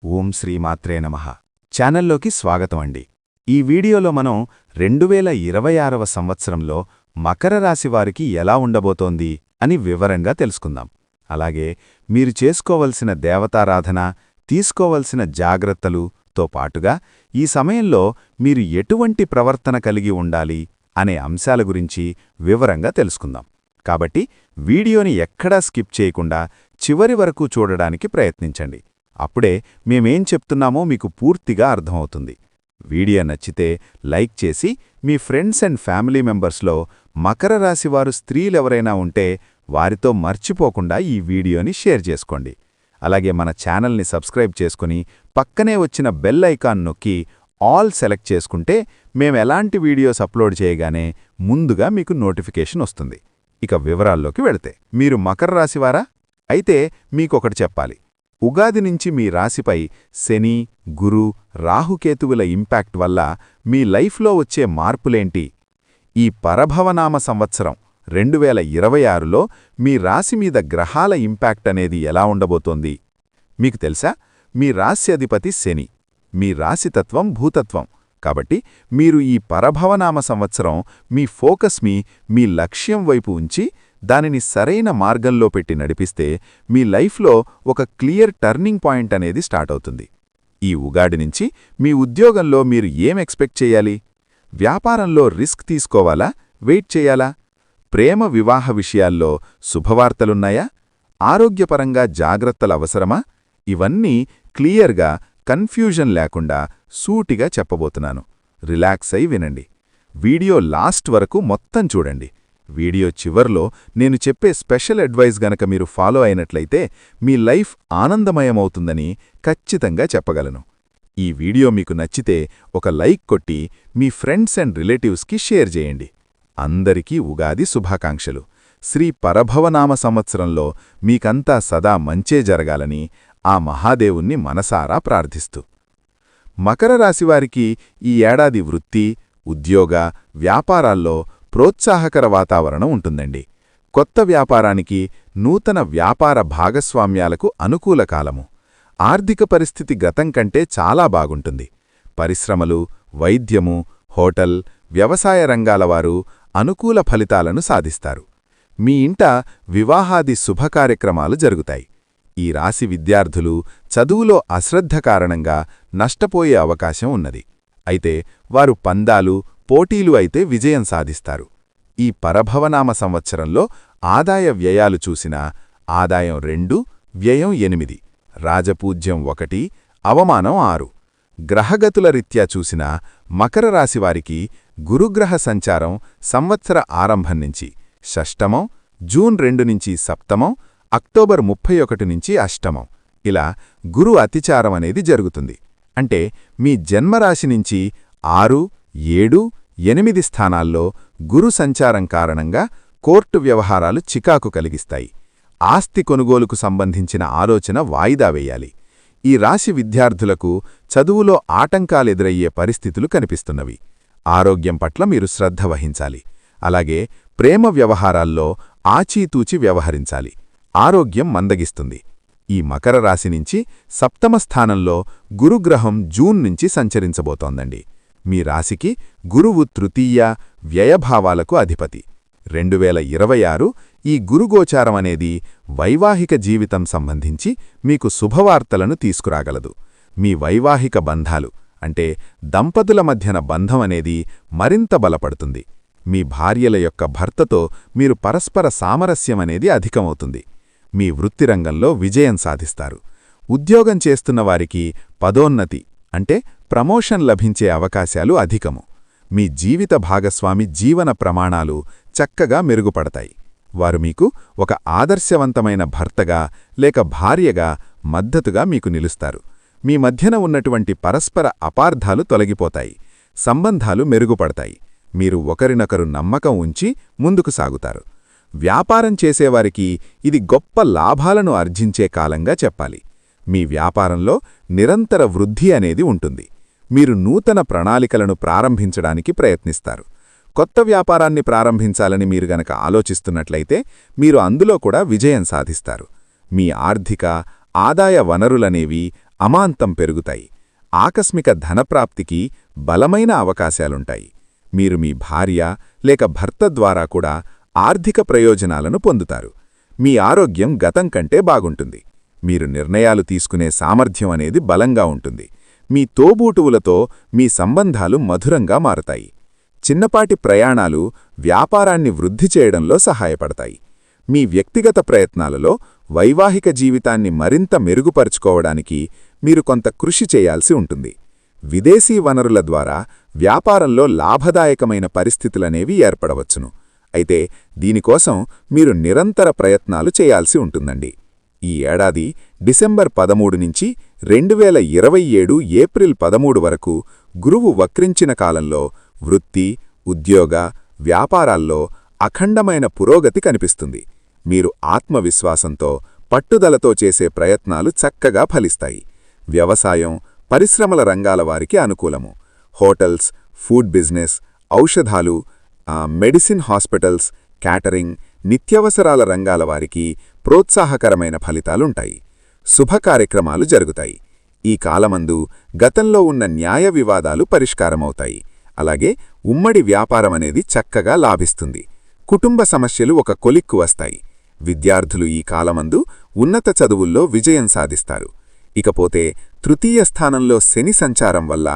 ఓం శ్రీమాత్రే నమః ఛానల్లోకి స్వాగతం అండి. ఈ వీడియోలో మనం 2026వ సంవత్సరంలో మకర రాశి వారికి ఎలా ఉండబోతోంది అని వివరంగా తెలుసుకుందాం. అలాగే మీరు చేసుకోవలసిన దేవతారాధన, తీసుకోవలసిన జాగ్రత్తలుతో పాటుగా ఈ సమయంలో మీరు ఎటువంటి ప్రవర్తన కలిగి ఉండాలి అనే అంశాల గురించి వివరంగా తెలుసుకుందాం. కాబట్టి వీడియోని ఎక్కడా స్కిప్ చేయకుండా చివరి వరకు చూడడానికి ప్రయత్నించండి. అప్పుడే మేమేం చెప్తున్నామో మీకు పూర్తిగా అర్థమవుతుంది. వీడియో నచ్చితే లైక్ చేసి మీ ఫ్రెండ్స్ అండ్ ఫ్యామిలీ మెంబర్స్లో మకర రాశివారు స్త్రీలెవరైనా ఉంటే వారితో మర్చిపోకుండా ఈ వీడియోని షేర్ చేసుకోండి. అలాగే మన ఛానల్ని సబ్స్క్రైబ్ చేసుకుని పక్కనే వచ్చిన బెల్ ఐకాన్ నొక్కి ఆల్ సెలెక్ట్ చేసుకుంటే మేమెలాంటి వీడియోస్ అప్లోడ్ చేయగానే ముందుగా మీకు నోటిఫికేషన్ వస్తుంది. ఇక వివరాల్లోకి వెళితే, మీరు మకర రాశివారా? అయితే మీకొకటి చెప్పాలి. ఉగాది నుంచి మీ రాశిపై శని, గురు, రాహుకేతువుల ఇంపాక్ట్ వల్ల మీ లైఫ్లో వచ్చే మార్పులేంటి? ఈ పరభవనామ సంవత్సరం 2026లో మీ రాశి మీద గ్రహాల ఇంపాక్ట్ అనేది ఎలా ఉండబోతోంది? మీకు తెలుసా? మీ రాశ్యాధిపతి శని, మీ రాశితత్వం భూతత్వం. కాబట్టి మీరు ఈ పరభవనామ సంవత్సరం మీ ఫోకస్ని మీ లక్ష్యం వైపు ఉంచి దానిని సరైన మార్గంలో పెట్టి నడిపిస్తే మీ లైఫ్లో ఒక క్లియర్ టర్నింగ్ పాయింట్ అనేది స్టార్ట్ అవుతుంది. ఈ ఉగాది నుంచి మీ ఉద్యోగంలో మీరు ఏం ఎక్స్పెక్ట్ చేయాలి? వ్యాపారంలో రిస్క్ తీసుకోవాలా, వెయిట్ చేయాలా? ప్రేమ వివాహ విషయాల్లో శుభవార్తలున్నాయా? ఆరోగ్యపరంగా జాగ్రత్తలు అవసరమా? ఇవన్నీ క్లియర్గా, కన్ఫ్యూజన్ లేకుండా సూటిగా చెప్పబోతున్నాను. రిలాక్స్ అయి వినండి. వీడియో లాస్ట్ వరకు మొత్తం చూడండి. వీడియో చివర్లో నేను చెప్పే స్పెషల్ అడ్వైస్ గనక మీరు ఫాలో అయినట్లయితే మీ లైఫ్ ఆనందమయమవుతుందని ఖచ్చితంగా చెప్పగలను. ఈ వీడియో మీకు నచ్చితే ఒక లైక్ కొట్టి మీ ఫ్రెండ్స్ అండ్ రిలేటివ్స్కి షేర్ చేయండి. అందరికీ ఉగాది శుభాకాంక్షలు. శ్రీ పరభవనామ సంవత్సరంలో మీకంతా సదా మంచే జరగాలని ఆ మహాదేవుణ్ణి మనసారా ప్రార్థిస్తూ, మకర రాశివారికి ఈ ఏడాది వృత్తి, ఉద్యోగ, వ్యాపారాల్లో ప్రోత్సాహకర వాతావరణం ఉంటుందండి. కొత్త వ్యాపారానికి, నూతన వ్యాపార భాగస్వామ్యాలకు అనుకూల కాలము. ఆర్థిక పరిస్థితి గతం కంటే చాలా బాగుంటుంది. పరిశ్రమలు, వైద్యము, హోటల్, వ్యవసాయ రంగాలవారు అనుకూల ఫలితాలను సాధిస్తారు. మీ ఇంట వివాహాది శుభకార్యక్రమాలు జరుగుతాయి. ఈ రాశి విద్యార్థులు చదువులో అశ్రద్ధ కారణంగా నష్టపోయే అవకాశం ఉన్నది. అయితే వారు పందాలు, పోటీలు అయితే విజయం సాధిస్తారు. ఈ పరభవనామ సంవత్సరంలో ఆదాయ వ్యయాలు చూసినా ఆదాయం 2, వ్యయం 8, రాజపూజ్యం 1, అవమానం 6. గ్రహగతుల రీత్యా చూసినా మకర రాశివారికి గురుగ్రహ సంచారం సంవత్సర ఆరంభం నుంచి షష్టమం, జూన్ 2 నుంచి సప్తమం, అక్టోబర్ 31 నుంచి అష్టమం, ఇలా గురు అతిచారం అనేది జరుగుతుంది. అంటే మీ జన్మరాశి నుంచి 6, 7, 8 స్థానాల్లో గురు సంచారం కారణంగా కోర్టు వ్యవహారాలు చికాకు కలిగిస్తాయి. ఆస్తి కొనుగోలుకు సంబంధించిన ఆలోచన వాయిదా వేయాలి. ఈ రాశి విద్యార్థులకు చదువులో ఆటంకాలెదురయ్యే పరిస్థితులు కనిపిస్తున్నవి. ఆరోగ్యం పట్ల మీరు శ్రద్ధ వహించాలి. అలాగే ప్రేమ వ్యవహారాల్లో ఆచీతూచి వ్యవహరించాలి. ఆరోగ్యం మందగిస్తుంది. ఈ మకర రాశి నుంచి సప్తమ స్థానంలో గురుగ్రహం జూన్ నుంచి సంచరించబోతోందండి. మీ రాశికి గురువు తృతీయ, వ్యయభావాలకు అధిపతి. 2026 ఈ గురుగోచారం అనేది వైవాహిక జీవితం సంబంధించి మీకు శుభవార్తలను తీసుకురాగలదు. మీ వైవాహిక బంధాలు అంటే దంపతుల మధ్యన బంధం అనేది మరింత బలపడుతుంది. మీ భార్యల యొక్క భర్తతో మీరు పరస్పర సామరస్యమనేది అధికమవుతుంది. మీ వృత్తిరంగంలో విజయం సాధిస్తారు. ఉద్యోగం చేస్తున్నవారికి పదోన్నతి అంటే ప్రమోషన్ లభించే అవకాశాలు అధికము. మీ జీవిత భాగస్వామి జీవన ప్రమాణాలు చక్కగా మెరుగుపడతాయి. వారు మీకు ఒక ఆదర్శవంతమైన భర్తగా లేక భార్యగా మద్దతుగా మీకు నిలుస్తారు. మీ మధ్యన ఉన్నటువంటి పరస్పర అపార్థాలు తొలగిపోతాయి. సంబంధాలు మెరుగుపడతాయి. మీరు ఒకరినొకరు నమ్మకం ఉంచి ముందుకు సాగుతారు. వ్యాపారం చేసేవారికి ఇది గొప్ప లాభాలను ఆర్జించే కాలంగా చెప్పాలి. మీ వ్యాపారంలో నిరంతర వృద్ధి అనేది ఉంటుంది. మీరు నూతన ప్రణాళికలను ప్రారంభించడానికి ప్రయత్నిస్తారు. కొత్త వ్యాపారాన్ని ప్రారంభించాలని మీరు గనక ఆలోచిస్తున్నట్లయితే మీరు అందులో కూడా విజయం సాధిస్తారు. మీ ఆర్థిక, ఆదాయ వనరులనేవి అమాంతం పెరుగుతాయి. ఆకస్మిక ధనప్రాప్తికి బలమైన అవకాశాలుంటాయి. మీరు మీ భార్య లేక భర్త ద్వారా కూడా ఆర్థిక ప్రయోజనాలను పొందుతారు. మీ ఆరోగ్యం గతం కంటే బాగుంటుంది. మీరు నిర్ణయాలు తీసుకునే సామర్థ్యం అనేది బలంగా ఉంటుంది. మీ తోబూటువులతో మీ సంబంధాలు మధురంగా మారతాయి. చిన్నపాటి ప్రయాణాలు వ్యాపారాన్ని వృద్ధి చేయడంలో సహాయపడతాయి. మీ వ్యక్తిగత ప్రయత్నాలలో వైవాహిక జీవితాన్ని మరింత మెరుగుపరుచుకోవడానికి మీరు కొంత కృషి చేయాల్సి ఉంటుంది. విదేశీ వనరుల ద్వారా వ్యాపారంలో లాభదాయకమైన పరిస్థితులనేవి ఏర్పడవచ్చును. అయితే దీనికోసం మీరు నిరంతర ప్రయత్నాలు చేయాల్సి ఉంటుందండి. ఈ ఏడాది డిసెంబర్ 13 నుంచి 2027 ఏప్రిల్ 13 వరకు గురువు వక్రించిన కాలంలో వృత్తి, ఉద్యోగ, వ్యాపారాల్లో అఖండమైన పురోగతి కనిపిస్తుంది. మీరు ఆత్మవిశ్వాసంతో, పట్టుదలతో చేసే ప్రయత్నాలు చక్కగా ఫలిస్తాయి. వ్యవసాయం, పరిశ్రమల రంగాల వారికి అనుకూలము. హోటల్స్, ఫుడ్ బిజినెస్, ఔషధాలు, మెడిసిన్ హాస్పిటల్స్, క్యాటరింగ్, నిత్యావసరాల రంగాల వారికి ప్రోత్సాహకరమైన ఫలితాలుంటాయి. శుభ కార్యక్రమాలు జరుగుతాయి. ఈ కాలమందు గతంలో ఉన్న న్యాయ వివాదాలు పరిష్కారమవుతాయి. అలాగే ఉమ్మడి వ్యాపారమనేది చక్కగా లాభిస్తుంది. కుటుంబ సమస్యలు ఒక కొలిక్కు వస్తాయి. విద్యార్థులు ఈ కాలమందు ఉన్నత చదువుల్లో విజయం సాధిస్తారు. ఇకపోతే తృతీయ స్థానంలో శని సంచారం వల్ల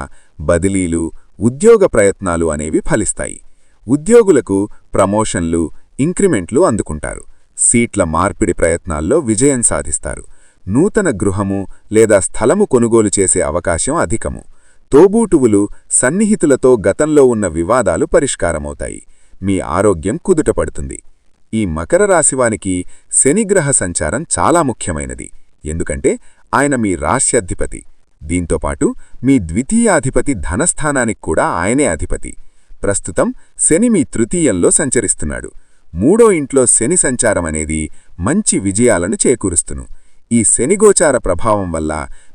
బదిలీలు, ఉద్యోగ ప్రయత్నాలు అనేవి ఫలిస్తాయి. ఉద్యోగులకు ప్రమోషన్లు, ఇంక్రిమెంట్లు అందుకుంటారు. సీట్ల మార్పిడి ప్రయత్నాల్లో విజయం సాధిస్తారు. నూతన గృహము లేదా స్థలము కొనుగోలు చేసే అవకాశం అధికము. తోబూటువులు, సన్నిహితులతో గతంలో ఉన్న వివాదాలు పరిష్కారమవుతాయి. మీ ఆరోగ్యం కుదుటపడుతుంది. ఈ మకర రాశివానికి శనిగ్రహ సంచారం చాలా ముఖ్యమైనది. ఎందుకంటే ఆయన మీ రాశ్యాధిపతి. దీంతోపాటు మీ ద్వితీయాధిపతి ధనస్థానానికి కూడా ఆయనే అధిపతి. ప్రస్తుతం శని మీ తృతీయంలో సంచరిస్తున్నాడు. మూడో ఇంట్లో శని సంచారమనేది మంచి విజయాలను చేకూరుస్తును. ఈ శనిగోచార ప్రభావం వల్ల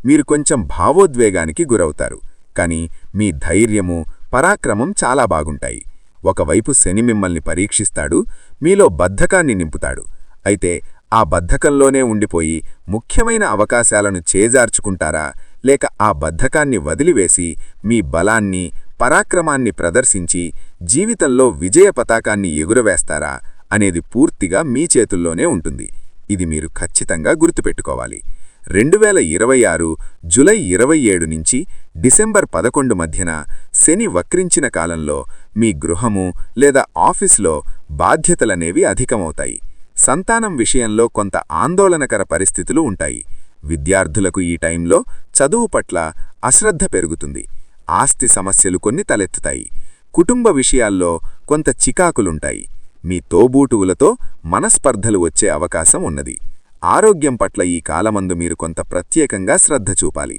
మీరు కొంచెం భావోద్వేగానికి గురవుతారు. కాని మీ ధైర్యము, పరాక్రమం చాలా బాగుంటాయి. ఒకవైపు శని మిమ్మల్ని పరీక్షిస్తాడు, మీలో బద్ధకాన్ని నింపుతాడు. అయితే ఆ బద్ధకంలోనే ఉండిపోయి ముఖ్యమైన అవకాశాలను చేజార్చుకుంటారా, లేక ఆ బద్ధకాన్ని వదిలివేసి మీ బలాన్ని, పరాక్రమాన్ని ప్రదర్శించి జీవితంలో విజయ పతాకాన్ని ఎగురవేస్తారా అనేది పూర్తిగా మీ చేతుల్లోనే ఉంటుంది. ఇది మీరు ఖచ్చితంగా గుర్తుపెట్టుకోవాలి. 2026 జూలై 27 నుంచి డిసెంబర్ 11 మధ్యన శని వక్రించిన కాలంలో మీ గృహము లేదా ఆఫీసులో బాధ్యతలనేవి అధికమవుతాయి. సంతానం విషయంలో కొంత ఆందోళనకర పరిస్థితులు ఉంటాయి. విద్యార్థులకు ఈ టైంలో చదువు పట్ల అశ్రద్ధ పెరుగుతుంది. ఆస్తి సమస్యలు కొన్ని తలెత్తుతాయి. కుటుంబ విషయాల్లో కొంత చికాకులుంటాయి. మీ తోబూటువులతో మనస్పర్ధలు వచ్చే అవకాశం ఉన్నది. ఆరోగ్యం పట్ల ఈ కాలమందు మీరు కొంత ప్రత్యేకంగా శ్రద్ధ చూపాలి.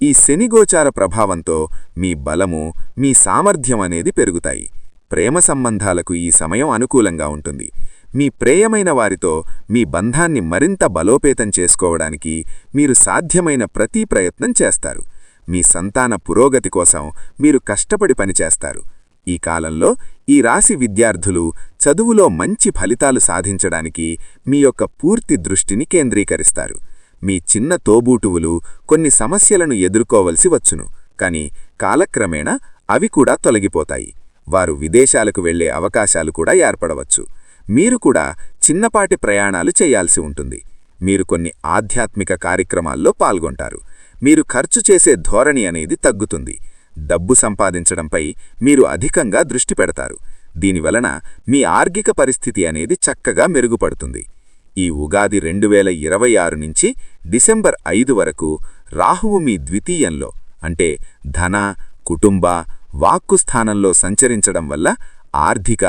ఈ శనిగోచార ప్రభావంతో మీ బలము, మీ సామర్థ్యం అనేది పెరుగుతాయి. ప్రేమ సంబంధాలకు ఈ సమయం అనుకూలంగా ఉంటుంది. మీ ప్రేయమైన వారితో మీ బంధాన్ని మరింత బలోపేతం చేసుకోవడానికి మీరు సాధ్యమైన ప్రతి ప్రయత్నం చేస్తారు. మీ సంతాన పురోగతి కోసం మీరు కష్టపడి పనిచేస్తారు. ఈ కాలంలో ఈ రాశి విద్యార్థులు చదువులో మంచి ఫలితాలు సాధించడానికి మీ యొక్క పూర్తి దృష్టిని కేంద్రీకరిస్తారు. మీ చిన్న తోబూటువులు కొన్ని సమస్యలను ఎదుర్కోవలసి వచ్చును, కాని కాలక్రమేణా అవి కూడా తొలగిపోతాయి. వారు విదేశాలకు వెళ్లే అవకాశాలు కూడా ఏర్పడవచ్చు. మీరు కూడా చిన్నపాటి ప్రయాణాలు చేయాల్సి ఉంటుంది. మీరు కొన్ని ఆధ్యాత్మిక కార్యక్రమాల్లో పాల్గొంటారు. మీరు ఖర్చు చేసే ధోరణి అనేది తగ్గుతుంది. డబ్బు సంపాదించడంపై మీరు అధికంగా దృష్టి పెడతారు. దీనివలన మీ ఆర్థిక పరిస్థితి అనేది చక్కగా మెరుగుపడుతుంది. ఈ ఉగాది 2026 నుంచి డిసెంబర్ 5 వరకు రాహువు మీ ద్వితీయంలో అంటే ధన, కుటుంబ, వాక్కు స్థానంలో సంచరించడం వల్ల ఆర్థిక,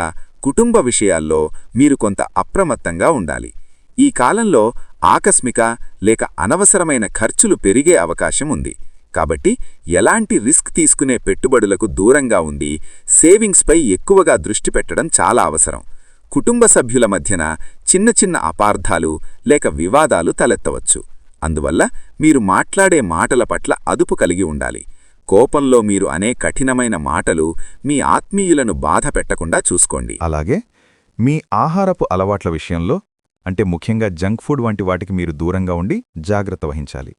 కుటుంబ విషయాల్లో మీరు కొంత అప్రమత్తంగా ఉండాలి. ఈ కాలంలో ఆకస్మిక లేక అనవసరమైన ఖర్చులు పెరిగే అవకాశం ఉంది. కాబట్టి ఎలాంటి రిస్క్ తీసుకునే పెట్టుబడులకు దూరంగా ఉండి సేవింగ్స్పై ఎక్కువగా దృష్టి పెట్టడం చాలా అవసరం. కుటుంబ సభ్యుల మధ్యన చిన్న చిన్న అపార్థాలు లేక వివాదాలు తలెత్తవచ్చు. అందువల్ల మీరు మాట్లాడే మాటల పట్ల అదుపు కలిగి ఉండాలి. కోపంలో మీరు అనే కఠినమైన మాటలు మీ ఆత్మీయులను బాధ పెట్టకుండా చూసుకోండి. అలాగే మీ ఆహారపు అలవాట్ల విషయంలో అంటే ముఖ్యంగా జంక్ ఫుడ్ వంటి వాటికి మీరు దూరంగా ఉండి జాగ్రత్త వహించాలి.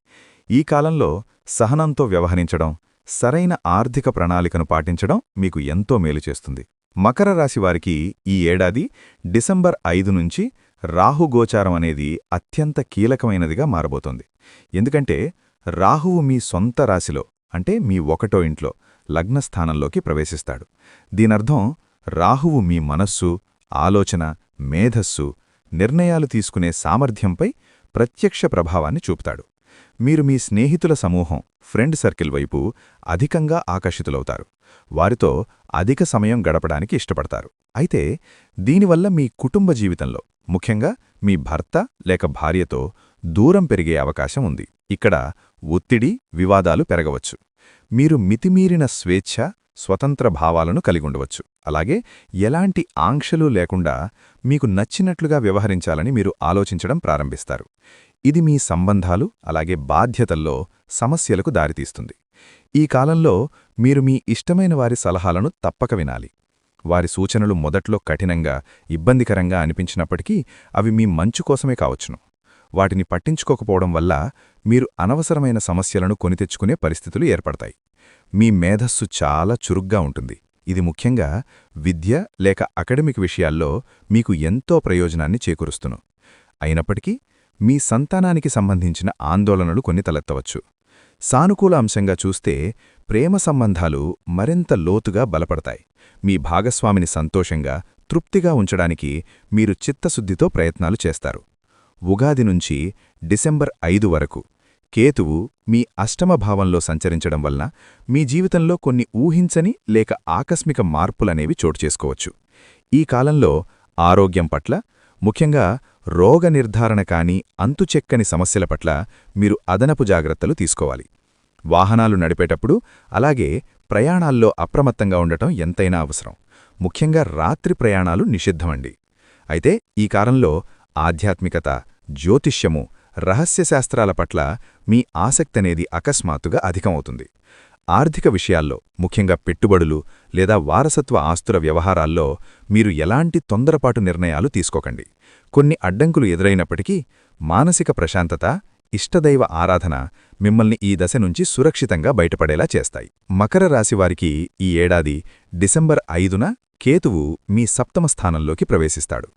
ఈ కాలంలో సహనంతో వ్యవహరించడం, సరైన ఆర్థిక ప్రణాళికను పాటించడం మీకు ఎంతో మేలు చేస్తుంది. మకర రాశివారికి ఈ ఏడాది డిసెంబర్ 5 నుంచి రాహుగోచారం అనేది అత్యంత కీలకమైనదిగా మారబోతోంది. ఎందుకంటే రాహువు మీ సొంత రాశిలో అంటే మీ 1వ ఇంట్లో లగ్నస్థానంలోకి ప్రవేశిస్తాడు. దీనర్థం రాహువు మీ మనస్సు, ఆలోచన, మేధస్సు, నిర్ణయాలు తీసుకునే సామర్థ్యంపై ప్రత్యక్ష ప్రభావాన్ని చూపుతాడు. మీరు మీ స్నేహితుల సమూహం, ఫ్రెండ్ సర్కిల్ వైపు అధికంగా ఆకర్షితులవుతారు. వారితో అధిక సమయం గడపడానికి ఇష్టపడతారు. అయితే దీనివల్ల మీ కుటుంబ జీవితంలో, ముఖ్యంగా మీ భర్త లేక భార్యతో దూరం పెరిగే అవకాశం ఉంది. ఇక్కడ ఒత్తిడి, వివాదాలు పెరగవచ్చు. మీరు మితిమీరిన స్వేచ్ఛ, స్వతంత్ర భావాలను కలిగుండవచ్చు. అలాగే ఎలాంటి ఆంక్షలు లేకుండా మీకు నచ్చినట్లుగా వ్యవహరించాలని మీరు ఆలోచించడం ప్రారంభిస్తారు. ఇది మీ సంబంధాలు అలాగే బాధ్యతల్లో సమస్యలకు దారితీస్తుంది. ఈ కాలంలో మీరు మీ ఇష్టమైన వారి సలహాలను తప్పక వినాలి. వారి సూచనలు మొదట్లో కఠినంగా, ఇబ్బందికరంగా అనిపించినప్పటికీ అవి మీ మంచు కోసమే కావచ్చును. వాటిని పట్టించుకోకపోవడం వల్ల మీరు అనవసరమైన సమస్యలను కొనితెచ్చుకునే పరిస్థితులు ఏర్పడతాయి. మీ మేధస్సు చాలా చురుగ్గా ఉంటుంది. ఇది ముఖ్యంగా విద్య లేక అకాడమిక్ విషయాల్లో మీకు ఎంతో ప్రయోజనాన్ని చేకూరుస్తును. అయినప్పటికీ మీ సంతానానికి సంబంధించిన ఆందోళనలు కొన్ని తలెత్తవచ్చు. సానుకూల అంశంగా చూస్తే ప్రేమ సంబంధాలు మరింత లోతుగా బలపడతాయి. మీ భాగస్వామిని సంతోషంగా, తృప్తిగా ఉంచడానికి మీరు చిత్తశుద్ధితో ప్రయత్నాలు చేస్తారు. ఉగాది నుంచి డిసెంబర్ 5 వరకు కేతువు మీ అష్టమ భావంలో సంచరించడం వలన మీ జీవితంలో కొన్ని ఊహించని లేక ఆకస్మిక మార్పులనేవి చోటుచేసుకోవచ్చు. ఈ కాలంలో ఆరోగ్యం పట్ల, ముఖ్యంగా రోగ నిర్ధారణ కాని అంతుచెక్కని సమస్యల పట్ల మీరు అదనపు జాగ్రత్తలు తీసుకోవాలి. వాహనాలు నడిపేటప్పుడు అలాగే ప్రయాణాల్లో అప్రమత్తంగా ఉండటం ఎంతైనా అవసరం. ముఖ్యంగా రాత్రి ప్రయాణాలు నిషిద్ధమండి. అయితే ఈ కాలంలో ఆధ్యాత్మికత, జ్యోతిష్యము, రహస్యశాస్త్రాల పట్ల మీ ఆసక్తనేది అకస్మాత్తుగా అధికమవుతుంది. ఆర్థిక విషయాల్లో, ముఖ్యంగా పెట్టుబడులు లేదా వారసత్వ ఆస్తుల వ్యవహారాల్లో మీరు ఎలాంటి తొందరపాటు నిర్ణయాలు తీసుకోకండి. కొన్ని అడ్డంకులు ఎదురైనప్పటికీ మానసిక ప్రశాంతత, ఇష్టదైవ ఆరాధన మిమ్మల్ని ఈ దశ నుంచి సురక్షితంగా బయటపడేలా చేస్తాయి. మకర రాశివారికి ఈ ఏడాది డిసెంబర్ 5న కేతువు మీ సప్తమ స్థానంలోకి ప్రవేశిస్తాడు.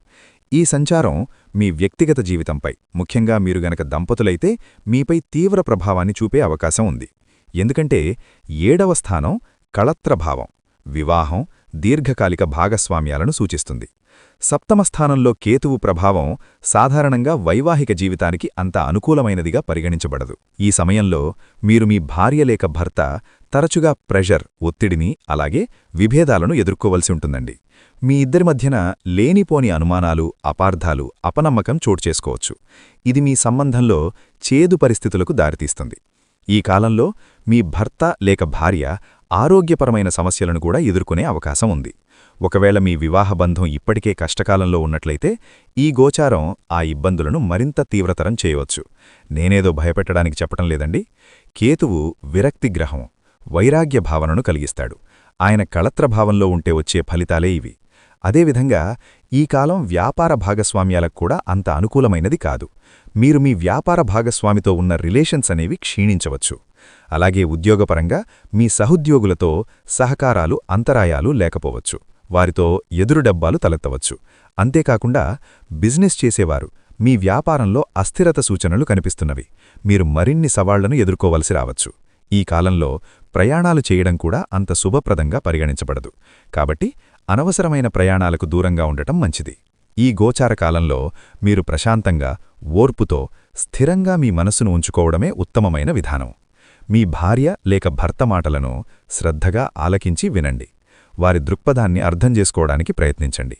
ఈ సంచారం మీ వ్యక్తిగత జీవితంపై, ముఖ్యంగా మీరు గనక దంపతులైతే మీపై తీవ్ర ప్రభావాన్ని చూపే అవకాశం ఉంది. ఎందుకంటే 7వ స్థానం కళత్రభావం, వివాహం, దీర్ఘకాలిక భాగస్వామ్యాలను సూచిస్తుంది. సప్తమ స్థానంలో కేతువు ప్రభావం సాధారణంగా వైవాహిక జీవితానికి అంత అనుకూలమైనదిగా పరిగణించబడదు. ఈ సమయంలో మీరు మీ భార్య లేక భర్త తరచుగా ప్రెషర్, ఒత్తిడిని అలాగే విభేదాలను ఎదుర్కోవలసి ఉంటుందండి. మీ ఇద్దరి మధ్యన లేనిపోని అనుమానాలు, అపార్థాలు, అపనమ్మకం చోటుచేసుకోవచ్చు. ఇది మీ సంబంధంలో చేదు పరిస్థితులకు దారితీస్తుంది. ఈ కాలంలో మీ భర్త లేక భార్య ఆరోగ్యపరమైన సమస్యలను కూడా ఎదుర్కొనే అవకాశం ఉంది. ఒకవేళ మీ వివాహబంధం ఇప్పటికే కష్టకాలంలో ఉన్నట్లయితే ఈ గోచారం ఆ ఇబ్బందులను మరింత తీవ్రతరం చేయవచ్చు. నేనేదో భయపెట్టడానికి చెప్పటం లేదండి. కేతువు విరక్తి గ్రహం, వైరాగ్య భావనను కలిగిస్తాడు. ఆయన కళత్రభావంలో ఉంటే వచ్చే ఫలితాలే ఇవి. అదేవిధంగా ఈ కాలం వ్యాపార భాగస్వామ్యాలకు కూడా అంత అనుకూలమైనది కాదు. మీరు మీ వ్యాపార భాగస్వామితో ఉన్న రిలేషన్స్ అనేవి క్షీణించవచ్చు. అలాగే ఉద్యోగపరంగా మీ సహోద్యోగులతో సహకారాలు, అంతరాయాలు లేకపోవచ్చు. వారితో ఎదురుడబ్బాలు తలెత్తవచ్చు. అంతేకాకుండా బిజినెస్ చేసేవారు మీ వ్యాపారంలో అస్థిరత సూచనలు కనిపిస్తున్నవి. మీరు మరిన్ని సవాళ్లను ఎదుర్కోవలసి రావచ్చు. ఈ కాలంలో ప్రయాణాలు చేయడం కూడా అంత శుభప్రదంగా పరిగణించబడదు. కాబట్టి అనవసరమైన ప్రయాణాలకు దూరంగా ఉండటం మంచిది. ఈ గోచార కాలంలో మీరు ప్రశాంతంగా, ఓర్పుతో, స్థిరంగా మీ మనసును ఉంచుకోవడమే ఉత్తమమైన విధానం. మీ భార్య లేక భర్త మాటలను శ్రద్ధగా ఆలకించి వినండి. వారి దృక్పథాన్ని అర్థం చేసుకోవడానికి ప్రయత్నించండి.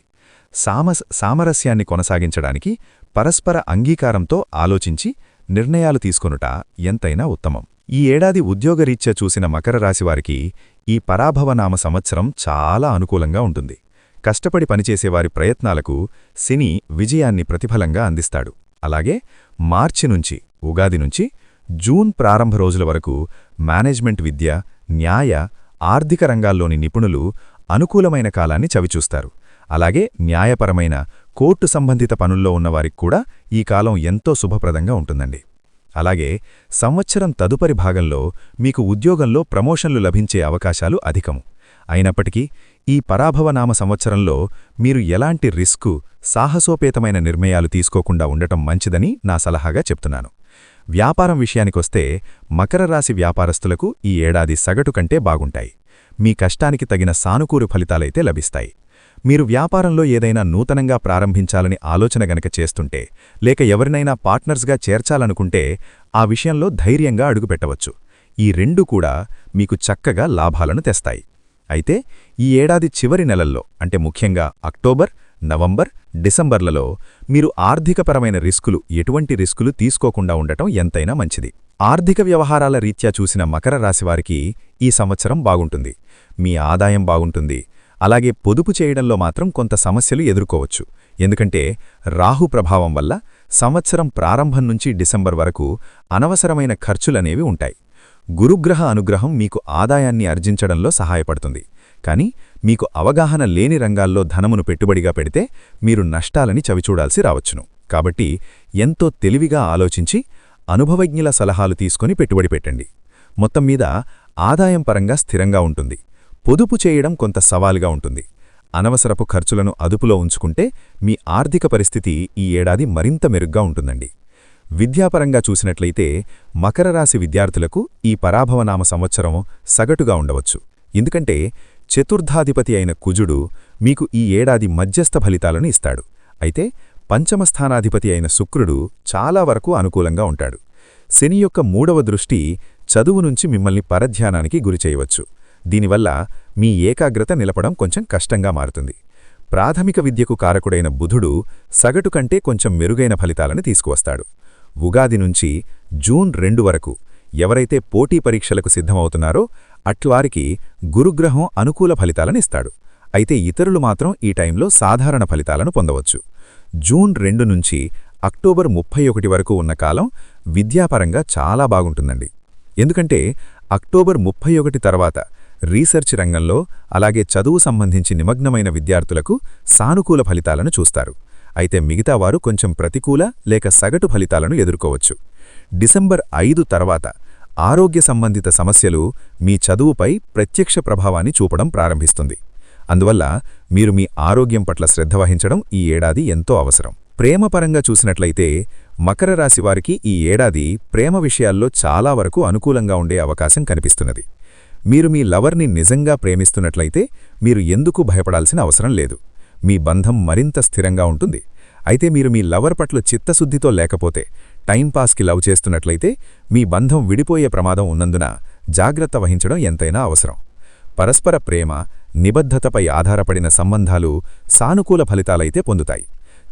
సామరస్యాన్ని కొనసాగించడానికి పరస్పర అంగీకారంతో ఆలోచించి నిర్ణయాలు తీసుకొనుట ఎంతైనా ఉత్తమం. ఈ ఏడాది ఉద్యోగరీత్యా చూసిన మకర రాశివారికి ఈ పరాభవనామ సంవత్సరం చాలా అనుకూలంగా ఉంటుంది. కష్టపడి పనిచేసేవారి ప్రయత్నాలకు శని విజయాన్ని ప్రతిఫలంగా అందిస్తాడు. అలాగే మార్చి నుంచి, ఉగాది నుంచి జూన్ ప్రారంభ రోజుల వరకు మేనేజ్మెంట్ విద్య, న్యాయ, ఆర్థిక రంగాల్లోని నిపుణులు అనుకూలమైన కాలాన్ని చవిచూస్తారు. అలాగే న్యాయపరమైన, కోర్టు సంబంధిత పనుల్లో ఉన్నవారికి కూడా ఈ కాలం ఎంతో శుభప్రదంగా ఉంటుందండి. అలాగే సంవత్సరం తదుపరి భాగంలో మీకు ఉద్యోగంలో ప్రమోషన్లు లభించే అవకాశాలు అధికము. అయినప్పటికీ ఈ పరాభవనామ సంవత్సరంలో మీరు ఎలాంటి రిస్కు, సాహసోపేతమైన నిర్ణయాలు తీసుకోకుండా ఉండటం మంచిదని నా సలహాగా చెప్తున్నాను. వ్యాపారం విషయానికొస్తే మకర రాశి వ్యాపారస్తులకు ఈ ఏడాది సగటు కంటే బాగుంటాయి. మీ కష్టానికి తగిన సానుకూల ఫలితాలైతే లభిస్తాయి. మీరు వ్యాపారంలో ఏదైనా నూతనంగా ప్రారంభించాలని ఆలోచన గనక చేస్తుంటే, లేక ఎవరినైనా పార్ట్నర్స్గా చేర్చాలనుకుంటే ఆ విషయంలో ధైర్యంగా అడుగుపెట్టవచ్చు. ఈ రెండూ కూడా మీకు చక్కగా లాభాలను తెస్తాయి. అయితే ఈ ఏడాది చివరి నెలల్లో, అంటే ముఖ్యంగా అక్టోబర్, నవంబర్, డిసెంబర్లలో మీరు ఆర్థికపరమైన ఎటువంటి రిస్కులు తీసుకోకుండా ఉండటం ఎంతైనా మంచిది. ఆర్థిక వ్యవహారాల రీత్యా చూసిన మకర రాశివారికి ఈ సంవత్సరం బాగుంటుంది. మీ ఆదాయం బాగుంటుంది. అలాగే పొదుపు చేయడంలో మాత్రం కొంత సమస్యలు ఎదుర్కోవచ్చు. ఎందుకంటే రాహు ప్రభావం వల్ల సంవత్సరం ప్రారంభం నుంచి డిసెంబర్ వరకు అనవసరమైన ఖర్చులనేవి ఉంటాయి. గురుగ్రహ అనుగ్రహం మీకు ఆదాయాన్ని ఆర్జించడంలో సహాయపడుతుంది. కానీ మీకు అవగాహన లేని రంగాల్లో ధనమును పెట్టుబడిగా పెడితే మీరు నష్టాలని చవిచూడాల్సి రావచ్చును. కాబట్టి ఎంతో తెలివిగా ఆలోచించి అనుభవజ్ఞుల సలహాలు తీసుకొని పెట్టుబడి పెట్టండి. మొత్తం మీద ఆదాయం పరంగా స్థిరంగా ఉంటుంది. పొదుపు చేయడం కొంత సవాలుగా ఉంటుంది. అనవసరపు ఖర్చులను అదుపులో ఉంచుకుంటే మీ ఆర్థిక పరిస్థితి ఈ ఏడాది మరింత మెరుగ్గా ఉంటుందండి. విద్యాపరంగా చూసినట్లయితే మకర రాశి విద్యార్థులకు ఈ పరాభవనామ సంవత్సరం సగటుగా ఉండవచ్చు. ఎందుకంటే చతుర్థాధిపతి అయిన కుజుడు మీకు ఈ ఏడాది మధ్యస్థ ఫలితాలను ఇస్తాడు. అయితే పంచమస్థానాధిపతి అయిన శుక్రుడు చాలా వరకు అనుకూలంగా ఉంటాడు. శని యొక్క 3వ దృష్టి చదువు నుంచి మిమ్మల్ని పరధ్యానానికి గురిచేయవచ్చు. దీనివల్ల మీ ఏకాగ్రత నిలపడం కొంచెం కష్టంగా మారుతుంది. ప్రాథమిక విద్యకు కారకుడైన బుధుడు సగటు కంటే కొంచెం మెరుగైన ఫలితాలను తీసుకువస్తాడు. ఉగాది నుంచి జూన్ 2 వరకు ఎవరైతే పోటీ పరీక్షలకు సిద్ధమవుతున్నారో అట్వారికి గురుగ్రహం అనుకూల ఫలితాలనిస్తాడు. అయితే ఇతరులు మాత్రం ఈ టైంలో సాధారణ ఫలితాలను పొందవచ్చు. జూన్ 2 నుంచి అక్టోబర్ 31 వరకు ఉన్న కాలం విద్యాపరంగా చాలా బాగుంటుందండి. ఎందుకంటే అక్టోబర్ 31 తర్వాత రీసెర్చ్ రంగంలో, అలాగే చదువు సంబంధించి నిమగ్నమైన విద్యార్థులకు సానుకూల ఫలితాలను చూస్తారు. అయితే మిగతావారు కొంచెం ప్రతికూల లేక సగటు ఫలితాలను ఎదుర్కోవచ్చు. డిసెంబర్ 5 తర్వాత ఆరోగ్య సంబంధిత సమస్యలు మీ చదువుపై ప్రత్యక్ష ప్రభావాన్ని చూపడం ప్రారంభిస్తుంది. అందువల్ల మీరు మీ ఆరోగ్యం పట్ల శ్రద్ధ వహించడం ఈ ఏడాది ఎంతో అవసరం. ప్రేమపరంగా చూసినట్లయితే మకర రాశివారికి ఈ ఏడాది ప్రేమ విషయాల్లో చాలా వరకు అనుకూలంగా ఉండే అవకాశం కనిపిస్తున్నది. మీరు మీ లవర్ని నిజంగా ప్రేమిస్తున్నట్లయితే మీరు ఎందుకు భయపడాల్సిన అవసరం లేదు. మీ బంధం మరింత స్థిరంగా ఉంటుంది. అయితే మీరు మీ లవర్ పట్ల చిత్తశుద్ధితో లేకపోతే, టైంపాస్కి లవ్ చేస్తున్నట్లయితే మీ బంధం విడిపోయే ప్రమాదం ఉన్నందున జాగ్రత్త వహించడం ఎంతైనా అవసరం. పరస్పర ప్రేమ, నిబద్ధతపై ఆధారపడిన సంబంధాలు సానుకూల ఫలితాలైతే పొందుతాయి.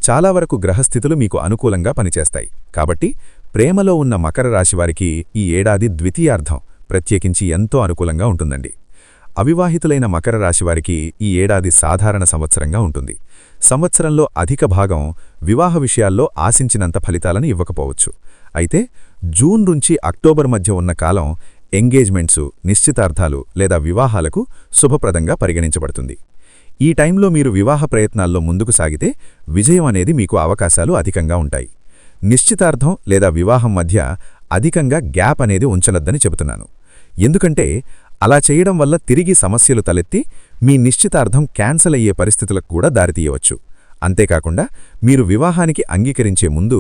చాలా వరకు గ్రహస్థితులు మీకు అనుకూలంగా పనిచేస్తాయి. కాబట్టి ప్రేమలో ఉన్న మకర రాశివారికి ఈ ఏడాది ద్వితీయార్థం ప్రత్యేకించి ఎంతో అనుకూలంగా ఉంటుందండి. అవివాహితులైన మకర రాశివారికి ఈ ఏడాది సాధారణ సంవత్సరంగా ఉంటుంది. సంవత్సరంలో అధిక భాగం వివాహ విషయాల్లో ఆశించినంత ఫలితాలను ఇవ్వకపోవచ్చు. అయితే జూన్ నుంచి అక్టోబర్ మధ్య ఉన్న కాలం ఎంగేజ్మెంట్సు, నిశ్చితార్థాలు లేదా వివాహాలకు శుభప్రదంగా పరిగణించబడుతుంది. ఈ టైంలో మీరు వివాహ ప్రయత్నాల్లో ముందుకు సాగితే విజయం అనేది మీకు అవకాశాలు అధికంగా ఉంటాయి. నిశ్చితార్థం లేదా వివాహం మధ్య అధికంగా గ్యాప్ అనేది ఉంచనొద్దని చెబుతున్నాను. ఎందుకంటే అలా చేయడం వల్ల తిరిగి సమస్యలు తలెత్తి మీ నిశ్చితార్థం క్యాన్సల్ అయ్యే పరిస్థితులకు కూడా దారితీయవచ్చు. అంతేకాకుండా మీరు వివాహానికి అంగీకరించే ముందు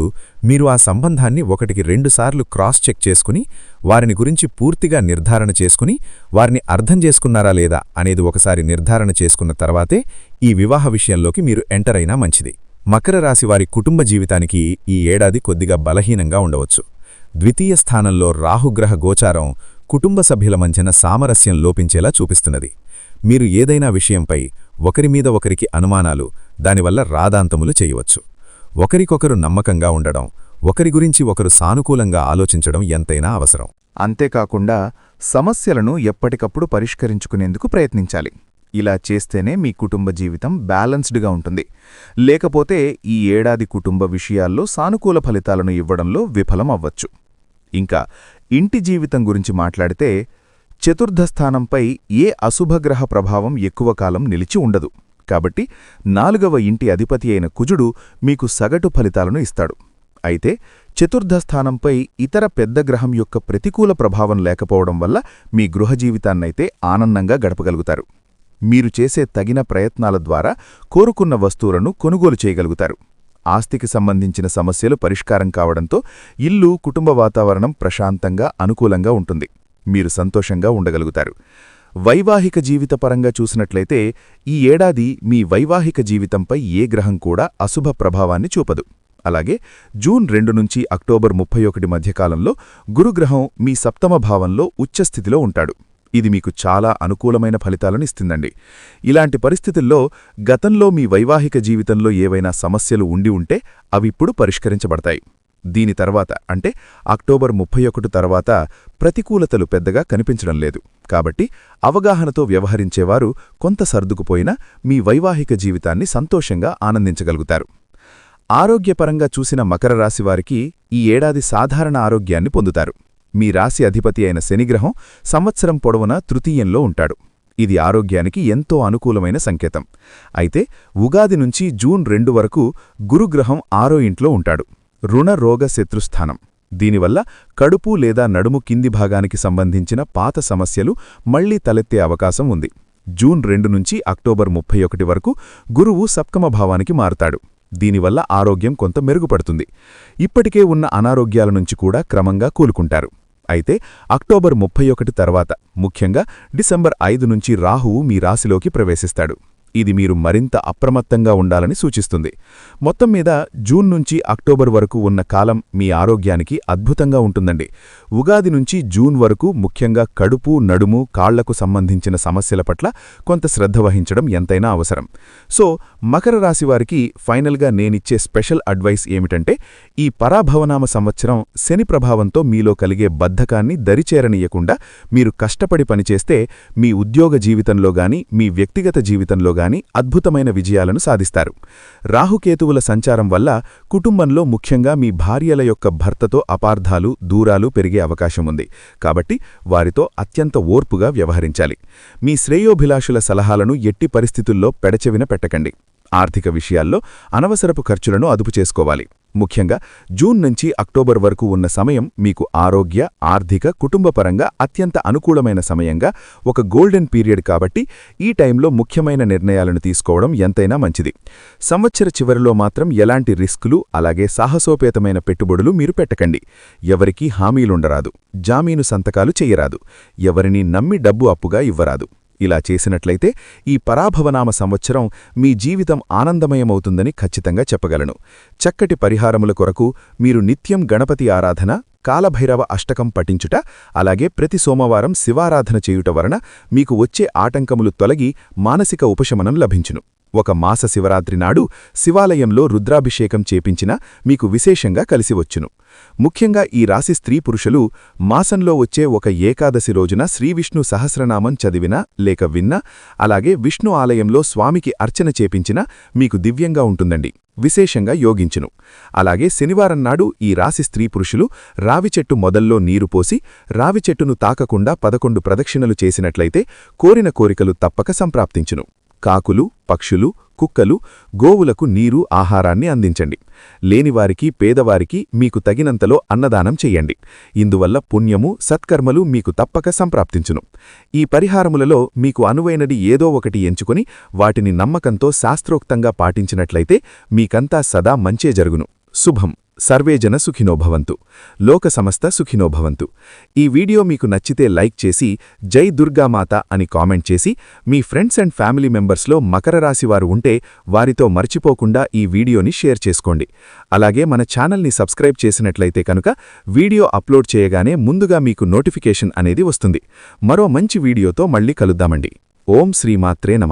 మీరు ఆ సంబంధాన్ని 1-2 సార్లు క్రాస్ చెక్ చేసుకుని, వారిని గురించి పూర్తిగా నిర్ధారణ చేసుకుని, వారిని అర్థం చేసుకున్నారా లేదా అనేది ఒకసారి నిర్ధారణ చేసుకున్న తర్వాతే ఈ వివాహ విషయంలోకి మీరు ఎంటర్ అయినా మంచిది. మకర రాశివారి కుటుంబ జీవితానికి ఈ ఏడాది కొద్దిగా బలహీనంగా ఉండవచ్చు. ద్వితీయ స్థానంలో రాహుగ్రహ గోచారం కుటుంబ సభ్యుల మధ్యన సామరస్యం లోపించేలా చూపిస్తున్నది. మీరు ఏదైనా విషయంపై ఒకరి మీద ఒకరికి అనుమానాలు, దానివల్ల రాదాంతములు చేయవచ్చు. ఒకరికొకరు నమ్మకంగా ఉండడం, ఒకరి గురించి ఒకరు సానుకూలంగా ఆలోచించడం ఎంతైనా అవసరం. అంతేకాకుండా సమస్యలను ఎప్పటికప్పుడు పరిష్కరించుకునేందుకు ప్రయత్నించాలి. ఇలా చేస్తేనే మీ కుటుంబ జీవితం బ్యాలెన్స్డ్గా ఉంటుంది. లేకపోతే ఈ ఏడాది కుటుంబ విషయాల్లో సానుకూల ఫలితాలను ఇవ్వడంలో విఫలం అవ్వచ్చు. ఇంకా ఇంటి జీవితం గురించి మాట్లాడితే చతుర్థస్థానంపై ఏ అశుభగ్రహ ప్రభావం ఎక్కువ కాలం నిలిచి ఉండదు. కాబట్టి 4వ ఇంటి అధిపతి అయిన కుజుడు మీకు సగటు ఫలితాలను ఇస్తాడు. అయితే చతుర్థస్థానంపై ఇతర పెద్ద గ్రహం యొక్క ప్రతికూల ప్రభావం లేకపోవడం వల్ల మీ గృహ జీవితాన్నైతే ఆనందంగా గడపగలుగుతారు. మీరు చేసే తగిన ప్రయత్నాల ద్వారా కోరుకున్న వస్తువులను కొనుగోలు చేయగలుగుతారు. ఆస్తికి సంబంధించిన సమస్యలు పరిష్కారం కావడంతో ఇల్లు, కుటుంబ వాతావరణం ప్రశాంతంగా, అనుకూలంగా ఉంటుంది. మీరు సంతోషంగా ఉండగలుగుతారు. వైవాహిక జీవితపరంగా చూసినట్లయితే ఈ ఏడాది మీ వైవాహిక జీవితంపై ఏ గ్రహం కూడా అశుభ ప్రభావాన్ని చూపదు. అలాగే జూన్ 2 నుంచి అక్టోబర్ 31 మధ్యకాలంలో గురుగ్రహం మీ సప్తమ భావంలో ఉచ్చస్థితిలో ఉంటాడు. ఇది మీకు చాలా అనుకూలమైన ఫలితాలను ఇస్తుందండి. ఇలాంటి పరిస్థితుల్లో గతంలో మీ వైవాహిక జీవితంలో ఏవైనా సమస్యలు ఉండి ఉంటే అవిప్పుడు పరిష్కరించబడతాయి. దీని తర్వాత అంటే అక్టోబర్ 31 తర్వాత ప్రతికూలతలు పెద్దగా కనిపించడం లేదు. కాబట్టి అవగాహనతో వ్యవహరించేవారు కొంత సర్దుకుపోయినా మీ వైవాహిక జీవితాన్ని సంతోషంగా ఆనందించగలుగుతారు. ఆరోగ్యపరంగా చూసిన మకర రాశివారికి ఈ ఏడాది సాధారణ ఆరోగ్యాన్ని పొందుతారు. మీ రాశి అధిపతి అయిన శనిగ్రహం సంవత్సరం పొడవునా తృతీయంలో ఉంటాడు. ఇది ఆరోగ్యానికి ఎంతో అనుకూలమైన సంకేతం. అయితే ఉగాది నుంచి జూన్ 2 వరకు గురుగ్రహం 6వ ఇంట్లో ఉంటాడు. రుణ రోగ శత్రుస్థానం. దీనివల్ల కడుపు లేదా నడుము కింది భాగానికి సంబంధించిన పాత సమస్యలు మళ్లీ తలెత్తే అవకాశం ఉంది. జూన్ 2 నుంచి అక్టోబర్ 31 వరకు గురువు సప్తమ భావానికి మారుతాడు. దీనివల్ల ఆరోగ్యం కొంత మెరుగుపడుతుంది. ఇప్పటికే ఉన్న అనారోగ్యాల నుంచి కూడా క్రమంగా కోలుకుంటారు. అయితే అక్టోబర్ 31 తర్వాత ముఖ్యంగా డిసెంబర్ 5 నుంచి రాహువు మీ రాశిలోకి ప్రవేశిస్తాడు. ఇది మీరు మరింత అప్రమత్తంగా ఉండాలని సూచిస్తుంది. మొత్తం మీద జూన్ నుంచి అక్టోబర్ వరకు ఉన్న కాలం మీ ఆరోగ్యానికి అద్భుతంగా ఉంటుందండి. ఉగాది నుంచి జూన్ వరకు ముఖ్యంగా కడుపు, నడుము, కాళ్లకు సంబంధించిన సమస్యల పట్ల కొంత శ్రద్ధ వహించడం ఎంతైనా అవసరం. సో మకర రాశివారికి ఫైనల్గా నేనిచ్చే స్పెషల్ అడ్వైస్ ఏమిటంటే, ఈ పరాభవనామ సంవత్సరం శని ప్రభావంతో మీలో కలిగే బద్ధకాన్ని దరిచేరనీయకుండా మీరు కష్టపడి పనిచేస్తే మీ ఉద్యోగ జీవితంలో గాని, మీ వ్యక్తిగత జీవితంలో గాని అద్భుతమైన విజయాలను సాధిస్తారు. రాహుకేతువుల సంచారం వల్ల కుటుంబంలో ముఖ్యంగా మీ భార్యల యొక్క భర్తతో అపార్థాలు, దూరాలు పెరిగే అవకాశముంది. కాబట్టి వారితో అత్యంత ఓర్పుగా వ్యవహరించాలి. మీ శ్రేయోభిలాషుల సలహాలను ఎట్టి పరిస్థితుల్లో పెడచెవిన పెట్టకండి. ఆర్థిక విషయాల్లో అనవసరపు ఖర్చులను అదుపు చేసుకోవాలి. ముఖ్యంగా జూన్ నుంచి అక్టోబర్ వరకు ఉన్న సమయం మీకు ఆరోగ్య, ఆర్థిక, కుటుంబపరంగా అత్యంత అనుకూలమైన సమయంగా ఒక గోల్డెన్ పీరియడ్ కాబట్టి ఈ టైంలో ముఖ్యమైన నిర్ణయాలను తీసుకోవడం ఎంతైనా మంచిది. సంవత్సర చివరిలో మాత్రం ఎలాంటి రిస్కులు, అలాగే సాహసోపేతమైన పెట్టుబడులు మీరు పెట్టకండి. ఎవరికీ హామీలుండరాదు, జామీను సంతకాలు చెయ్యరాదు, ఎవరినీ నమ్మి డబ్బు అప్పుగా ఇవ్వరాదు. ఇలా చేసినట్లయితే ఈ పరాభవనామ సంవత్సరం మీ జీవితం ఆనందమయమవుతుందని ఖచ్చితంగా చెప్పగలను. చక్కటి పరిహారముల కొరకు మీరు నిత్యం గణపతి ఆరాధన, కాలభైరవ అష్టకం పఠించుట, అలాగే ప్రతి సోమవారం శివారాధన చేయుట వలన మీకు వచ్చే ఆటంకములు తొలగి మానసిక ఉపశమనం లభించును. ఒక మాస శివరాత్రి నాడు శివాలయంలో రుద్రాభిషేకం చేపించినా మీకు విశేషంగా కలిసివచ్చును. ముఖ్యంగా ఈ రాశి స్త్రీ పురుషులు మాసంలో వచ్చే ఒక ఏకాదశి రోజున శ్రీవిష్ణు సహస్రనామం చదివినా లేక విన్నా, అలాగే విష్ణు ఆలయంలో స్వామికి అర్చన చేపించినా మీకు దివ్యంగా ఉంటుందండి, విశేషంగా యోగించును. అలాగే శనివారం నాడు ఈ రాశి స్త్రీ పురుషులు రావిచెట్టు మొదల్లో నీరు పోసి రావిచెట్టును తాకకుండా 11 ప్రదక్షిణలు చేసినట్లయితే కోరిన కోరికలు తప్పక సంప్రాప్తించును. కాకులు, పక్షులు, కుక్కలు, గోవులకు నీరు, ఆహారాన్ని అందించండి. లేనివారికి, పేదవారికి మీకు తగినంతలో అన్నదానం చెయ్యండి. ఇందువల్ల పుణ్యము, సత్కర్మలు మీకు తప్పక సంప్రాప్తించును. ఈ పరిహారములలో మీకు అనువైనది ఏదో ఒకటి ఎంచుకొని వాటిని నమ్మకంతో శాస్త్రోక్తంగా పాటించినట్లయితే మీకంతా సదా మంచే జరుగును. శుభం. సర్వేజన సుఖినోభవంతు. లోక సమస్త సుఖినోభవంతు. ఈ వీడియో మీకు నచ్చితే లైక్ చేసి జై దుర్గామాత అని కామెంట్ చేసి మీ ఫ్రెండ్స్ అండ్ ఫ్యామిలీ మెంబర్స్లో మకర రాశివారు ఉంటే వారితో మర్చిపోకుండా ఈ వీడియోని షేర్ చేసుకోండి. అలాగే మన ఛానల్ని సబ్స్క్రైబ్ చేసినట్లయితే కనుక వీడియో అప్లోడ్ చేయగానే ముందుగా మీకు నోటిఫికేషన్ అనేది వస్తుంది. మరో మంచి వీడియోతో మళ్ళీ కలుద్దామండి. ఓం శ్రీమాత్రే నమః.